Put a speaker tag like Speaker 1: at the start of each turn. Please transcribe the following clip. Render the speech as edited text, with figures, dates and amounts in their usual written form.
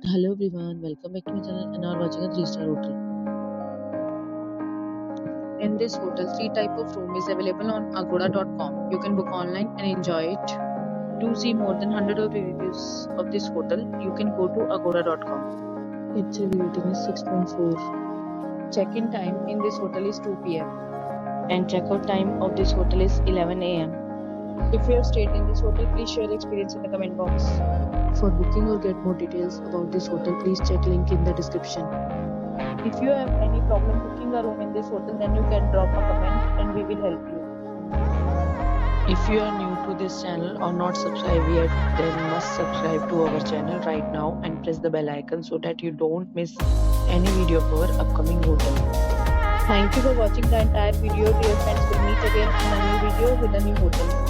Speaker 1: Hello everyone, welcome back to my channel and are watching a 3-star hotel. In this hotel, 3 type of room is available on agoda.com. You can book online and enjoy it. To see more than 100 of reviews of this hotel, you can go to agoda.com. Its review rating is 6.4. Check-in time in this hotel is 2 p.m. and check-out time of this hotel is 11 a.m. If you have stayed in this hotel, please share your experience in the comment box. For booking or get more details about this hotel, please check link in the description. If you have any problem booking a room in this hotel, then you can drop a comment and we will help you. If you are new to this channel or not subscribed yet, then must subscribe to our channel right now and press the bell icon so that you don't miss any video of our upcoming hotel. Thank you for watching the entire video. Dear friends, we'll meet again in a new video with a new hotel.